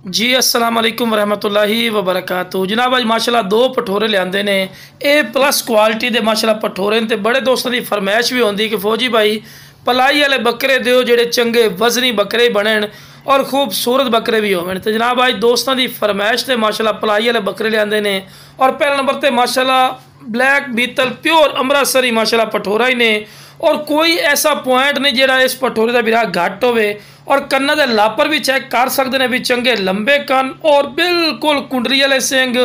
जी अस्सलाम वालेकुम रहमतुल्लाहि व बरकातहू। जनाब अज माशाल्लाह दो पठोरे लियाते ने ए प्लस क्वालिटी के माशाल्लाह पठोरे ने। बड़े दोस्तों की फरमाइश भी होंगी कि फौजी भाई पलाई वाले बकरे दो जोड़े चंगे वजनी बकरे बनन और खूबसूरत बकरे भी होवन। तो जनाब अज दोस्तों की फरमाइश से माशाल्लाह पलाई वाले बकरे लियाते ने। और पहले नंबर पर माशाल्लाह ब्लैक बीतल प्योर अमृतसरी माशाल्लाह पठोरा ही ने। और कोई ऐसा पॉइंट नहीं जोड़ा इस पठोरे का बिरा घट हो। और कन्ना के लापर भी चेक कर सकते हैं भी चंगे लंबे कन और बिल्कुल कुंडली वाले सिंग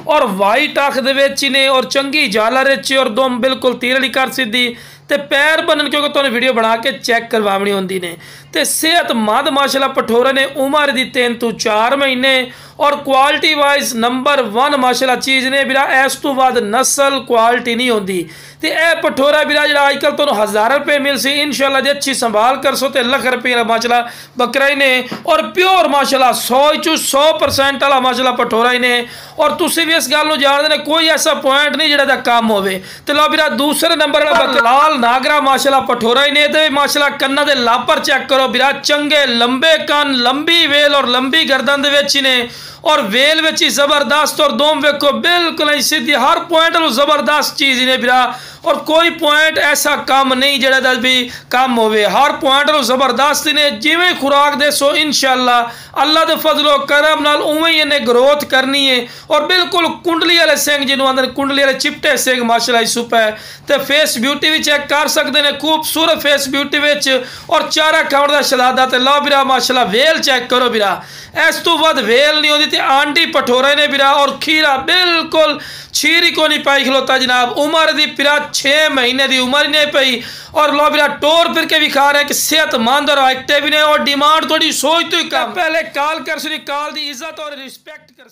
और वाइट अख दे ने और चंगी झालर और दुम बिल्कुल तीर वाली कर सीधी ते पैर बनन क्योंकि तुहानूं वीडियो बना के चेक करवानी होंदी ने। ते सेहतमंद माशाल्लाह पठोरे ने उम्र दी 3 तो 4 महीने और क्वालिटी वाइज नंबर 1 माशाल्लाह चीज़ ने बिरा। इस तो बाद नस्ल क्वालिटी नहीं होंदी। तो यह पठोरा बिरा जो अजकल तुहानूं 1000 रुपये मिल सी इंशाल्लाह जे अच्छी संभाल कर सो तो लाख रुपये माशाल्लाह बकरा ही ने। और प्योर माशाल्लाह 100% वाला माशाल्लाह पठोरा ही ने। और तुसीं भी इस गल नूं जाणदे ने कोई ऐसा पॉइंट नहीं जिहड़ा दा कम होवे। तो लो बिरा दूसरे नंबर वाला लाल नागरा माशाल्लाह पठोरा ही ने। तो माशाल्लाह कन्ना दे लापर चेक करो बिरा चंगे लंबे कन लंबी वेल और लंबी गर्दन दे विच ही ने। और वेल विच ही जबरदस्त और दोम वेखो बिल्कुल ही सीधी हर पॉइंट जबरदस्त चीज़ ने बिरा। और कोई पॉइंट ऐसा कम नहीं जिहड़ा भी कम होवे। हर पॉइंट जबरदस्त ने जिवें खुराक दे सो इंशाल्लाह अल्लाह दे फजलो करम नाल उवें ही इन्हें ग्रोथ करनी है। और बिल्कुल कुंडली वाले सिंग जिन्हों आंदे कुंडली वाले चिपटे सिंग माशाल्लाह सुप है। तो फेस ब्यूटी भी चेक कर सकते हैं खूबसूरत फेस ब्यूटी विच और चारा खाण दा शहजादा। ते लो बिरा माशाल्लाह वेल चेक करो बिरा इस तो वध वेल नहीं होती। आंटी पठोरे ने बिरा और खीरा बिल्कुल छीरी को नहीं पाई खलोता जनाब। उम्र दी पिरा 6 महीने की उम्र नहीं पई। और लो बिरा टोर फिर के भी खा रहे हैं कि सेहतमंद और एक्टिव ने। और डिमांड थोड़ी सोच तो ही कम। पहले कॉल कर सुनी कॉल की इज्जत और रिस्पेक्ट कर